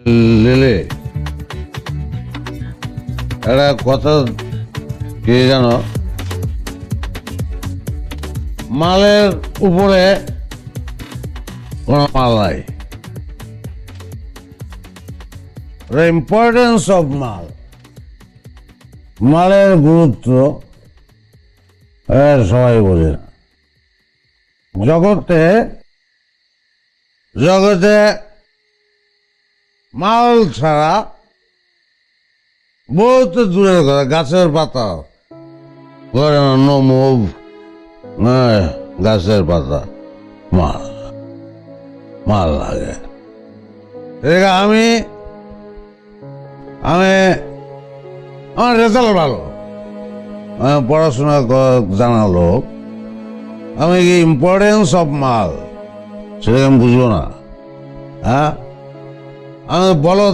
Lily, একটা কথা কি জানো, মালের উপরে কোনো মাল নাই। ইম্পর্টেন্স অফ মাল, মালের গুরুত্ব সবাই বোঝে না। জগতে জগতে মাল ছাড়া বহুত দূরের কথা, গাছের পাতা নো মুভ, গাছের পাতা মাল মাল লাগে। আমি আমি আমার রেজাল্ট ভালো, আমি পড়াশোনা জানা লোক, আমি কি ইম্পর্টেন্স অফ মাল সেটা আমি বুঝবো না? হ্যাঁ, আমি বলো